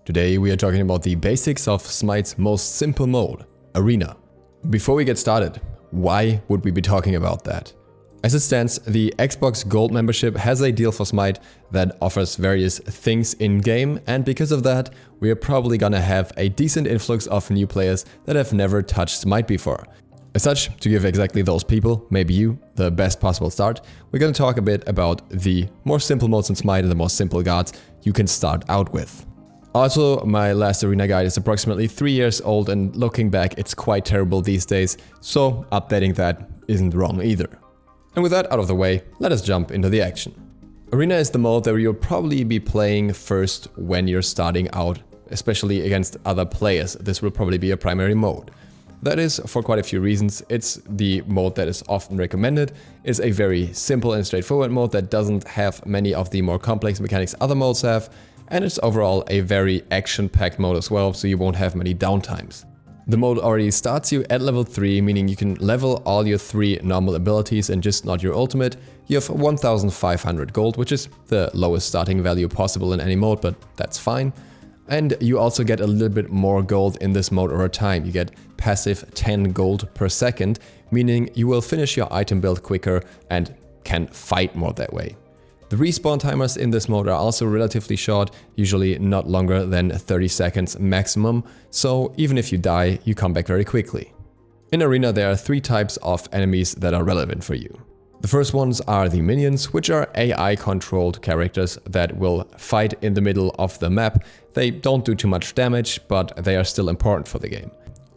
Today we are talking about the basics of Smite's most simple mode, Arena. Before we get started, why would we be talking about that? As it stands, the Xbox Gold membership has a deal for Smite that offers various things in-game, and because of that, we are probably gonna have a decent influx of new players that have never touched Smite before. As such, to give exactly those people, maybe you, the best possible start, we're gonna talk a bit about the more simple modes in Smite and the more simple gods you can start out with. Also, my last arena guide is approximately 3 years old, and looking back it's quite terrible these days, so updating that isn't wrong either. And with that out of the way, let us jump into the action. Arena is the mode that you'll probably be playing first when you're starting out, especially against other players. This will probably be a primary mode. That is for quite a few reasons. It's the mode that is often recommended. It's a very simple and straightforward mode that doesn't have many of the more complex mechanics other modes have, and it's overall a very action-packed mode as well, so you won't have many downtimes. The mode already starts you at level 3, meaning you can level all your 3 normal abilities and just not your ultimate. You have 1500 gold, which is the lowest starting value possible in any mode, but that's fine. And you also get a little bit more gold in this mode over time. You get passive 10 gold per second, meaning you will finish your item build quicker and can fight more that way. The respawn timers in this mode are also relatively short, usually not longer than 30 seconds maximum, so even if you die, you come back very quickly. In Arena there are 3 types of enemies that are relevant for you. The first ones are the minions, which are AI-controlled characters that will fight in the middle of the map. They don't do too much damage, but they are still important for the game.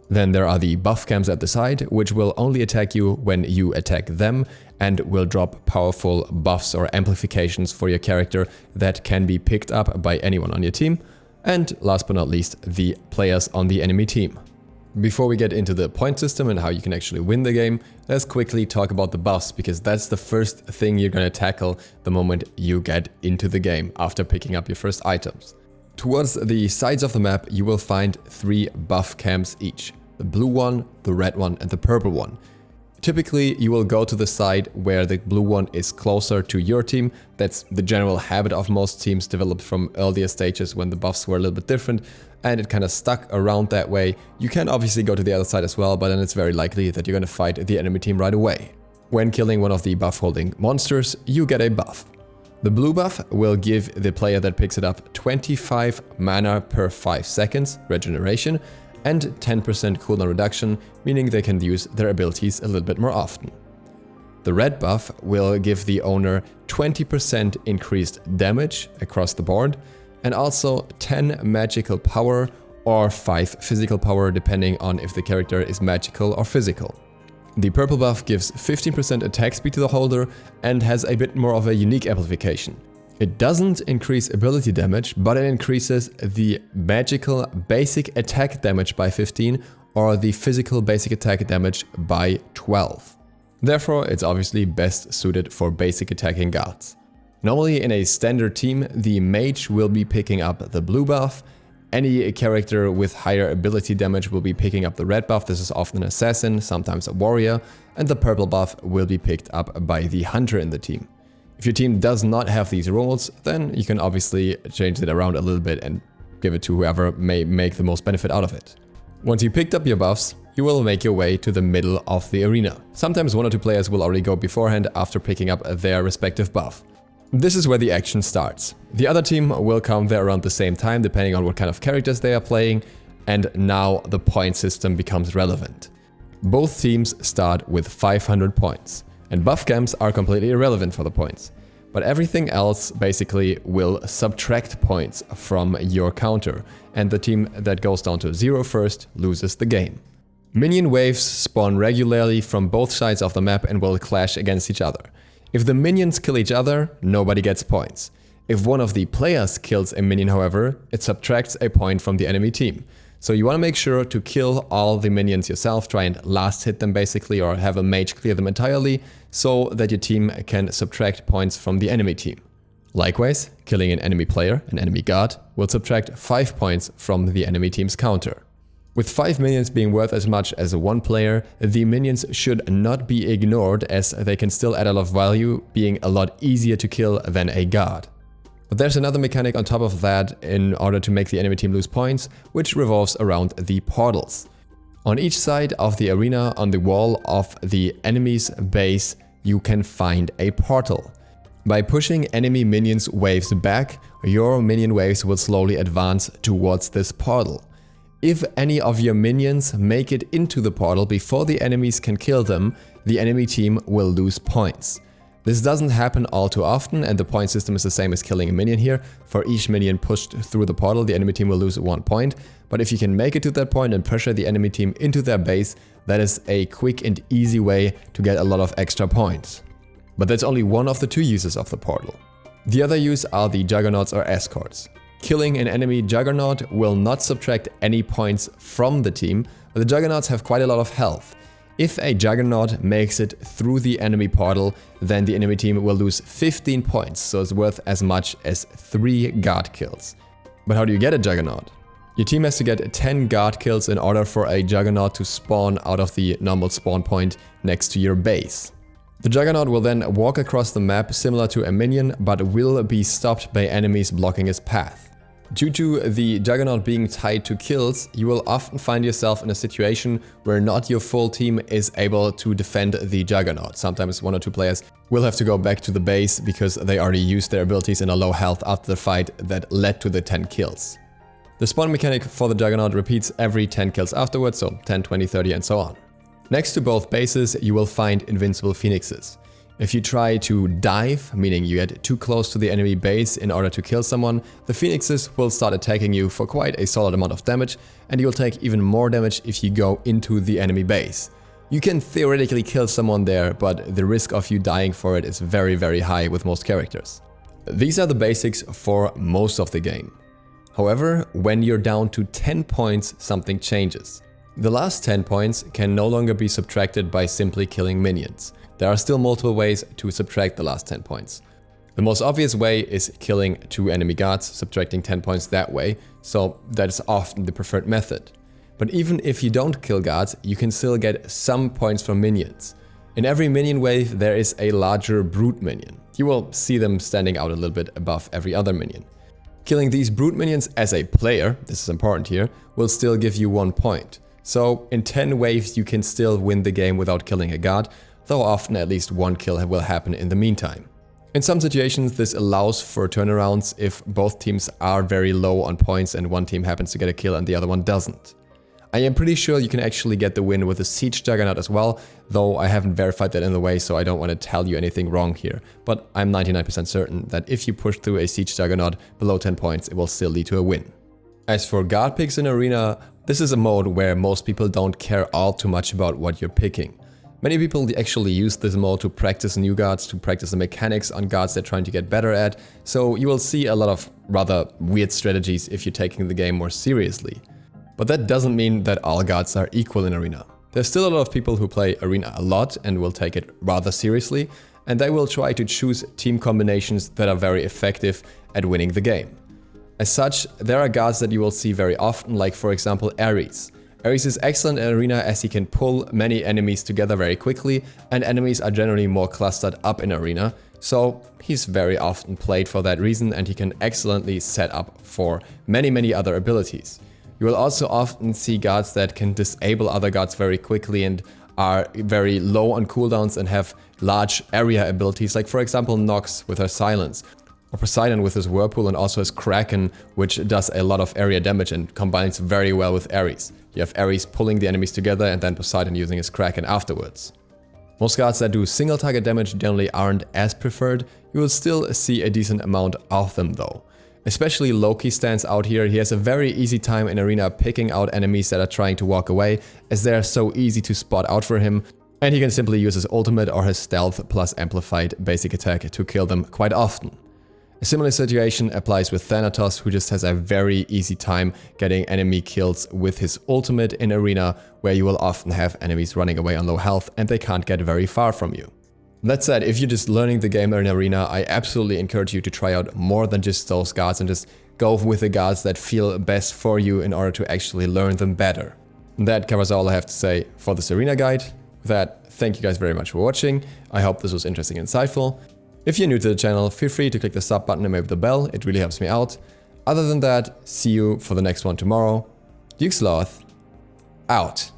Then there are the buff camps at the side, which will only attack you when you attack them and will drop powerful buffs or amplifications for your character that can be picked up by anyone on your team. And last but not least, the players on the enemy team. Before we get into the point system and how you can actually win the game, let's quickly talk about the buffs, because that's the first thing you're gonna tackle the moment you get into the game after picking up your first items. Towards the sides of the map, you will find 3 buff camps each. The blue one, the red one, and the purple one. Typically, you will go to the side where the blue one is closer to your team. That's the general habit of most teams, developed from earlier stages when the buffs were a little bit different, and it kind of stuck around that way. You can obviously go to the other side as well, but then it's very likely that you're going to fight the enemy team right away. When killing one of the buff-holding monsters, you get a buff. The blue buff will give the player that picks it up 25 mana per 5 seconds, regeneration, and 10% cooldown reduction, meaning they can use their abilities a little bit more often. The red buff will give the owner 20% increased damage across the board, and also 10 magical power or 5 physical power, depending on if the character is magical or physical. The purple buff gives 15% attack speed to the holder and has a bit more of a unique amplification. It doesn't increase ability damage, but it increases the magical basic attack damage by 15 or the physical basic attack damage by 12. Therefore, it's obviously best suited for basic attacking gods. Normally in a standard team, the mage will be picking up the blue buff. Any character with higher ability damage will be picking up the red buff. This is often an assassin, sometimes a warrior, and the purple buff will be picked up by the hunter in the team. If your team does not have these roles, then you can obviously change it around a little bit and give it to whoever may make the most benefit out of it. Once you picked up your buffs, you will make your way to the middle of the arena. Sometimes 1 or 2 players will already go beforehand after picking up their respective buff. This is where the action starts. The other team will come there around the same time, depending on what kind of characters they are playing, and now the point system becomes relevant. Both teams start with 500 points. And buff camps are completely irrelevant for the points. But everything else basically will subtract points from your counter, and the team that goes down to 0 first loses the game. Minion waves spawn regularly from both sides of the map and will clash against each other. If the minions kill each other, nobody gets points. If one of the players kills a minion, however, it subtracts a point from the enemy team. So you want to make sure to kill all the minions yourself, try and last hit them basically, or have a mage clear them entirely, so that your team can subtract points from the enemy team. Likewise, killing an enemy player, an enemy god, will subtract 5 points from the enemy team's counter. With 5 minions being worth as much as 1 player, the minions should not be ignored, as they can still add a lot of value, being a lot easier to kill than a god. But there's another mechanic on top of that in order to make the enemy team lose points, which revolves around the portals. On each side of the arena, on the wall of the enemy's base, you can find a portal. By pushing enemy minions' waves back, your minion waves will slowly advance towards this portal. If any of your minions make it into the portal before the enemies can kill them, the enemy team will lose points. This doesn't happen all too often, and the point system is the same as killing a minion here. For each minion pushed through the portal, the enemy team will lose 1 point. But if you can make it to that point and pressure the enemy team into their base, that is a quick and easy way to get a lot of extra points. But that's only one of the 2 uses of the portal. The other use are the juggernauts or escorts. Killing an enemy juggernaut will not subtract any points from the team, but the juggernauts have quite a lot of health. If a juggernaut makes it through the enemy portal, then the enemy team will lose 15 points, so it's worth as much as 3 guard kills. But how do you get a juggernaut? Your team has to get 10 guard kills in order for a juggernaut to spawn out of the normal spawn point next to your base. The juggernaut will then walk across the map similar to a minion, but will be stopped by enemies blocking his path. Due to the juggernaut being tied to kills, you will often find yourself in a situation where not your full team is able to defend the juggernaut. Sometimes 1 or 2 players will have to go back to the base because they already used their abilities in a low health after the fight that led to the 10 kills. The spawn mechanic for the juggernaut repeats every 10 kills afterwards, so 10, 20, 30 and so on. Next to both bases, you will find invincible phoenixes. If you try to dive, meaning you get too close to the enemy base in order to kill someone, the phoenixes will start attacking you for quite a solid amount of damage, and you'll take even more damage if you go into the enemy base. You can theoretically kill someone there, but the risk of you dying for it is very, very high with most characters. These are the basics for most of the game. However, when you're down to 10 points, something changes. The last 10 points can no longer be subtracted by simply killing minions. There are still multiple ways to subtract the last 10 points. The most obvious way is killing 2 enemy guards, subtracting 10 points that way, so that is often the preferred method. But even if you don't kill guards, you can still get some points from minions. In every minion wave there is a larger brute minion. You will see them standing out a little bit above every other minion. Killing these brute minions as a player, this is important here, will still give you 1 point. So in 10 waves you can still win the game without killing a guard, though often at least 1 kill will happen in the meantime. In some situations this allows for turnarounds if both teams are very low on points and one team happens to get a kill and the other one doesn't. I am pretty sure you can actually get the win with a siege juggernaut as well, though I haven't verified that in the way, so I don't want to tell you anything wrong here. But I'm 99% certain that if you push through a siege juggernaut below 10 points, it will still lead to a win. As for guard picks in Arena, this is a mode where most people don't care all too much about what you're picking. Many people actually use this mode to practice new guards, to practice the mechanics on guards they're trying to get better at, so you will see a lot of rather weird strategies if you're taking the game more seriously. But that doesn't mean that all guards are equal in Arena. There's still a lot of people who play Arena a lot and will take it rather seriously, and they will try to choose team combinations that are very effective at winning the game. As such, there are guards that you will see very often, like for example Ares. Ares is excellent in Arena as he can pull many enemies together very quickly, and enemies are generally more clustered up in Arena, so he's very often played for that reason and he can excellently set up for many other abilities. You will also often see guards that can disable other guards very quickly and are very low on cooldowns and have large area abilities, like for example Nox with her silence, or Poseidon with his whirlpool and also his Kraken, which does a lot of area damage and combines very well with Ares. You have Ares pulling the enemies together and then Poseidon using his Kraken afterwards. Most guards that do single target damage generally aren't as preferred. You will still see a decent amount of them though. Especially Loki stands out here. He has a very easy time in Arena picking out enemies that are trying to walk away, as they are so easy to spot out for him, and he can simply use his ultimate or his stealth plus amplified basic attack to kill them quite often. A similar situation applies with Thanatos, who just has a very easy time getting enemy kills with his ultimate in Arena, where you will often have enemies running away on low health and they can't get very far from you. That said, if you're just learning the game in Arena, I absolutely encourage you to try out more than just those guards and just go with the guards that feel best for you in order to actually learn them better. And that covers all I have to say for this Arena guide. With that, thank you guys very much for watching. I hope this was interesting and insightful. If you're new to the channel, feel free to click the sub button and maybe the bell, it really helps me out. Other than that, see you for the next one tomorrow. DukeSloth, out.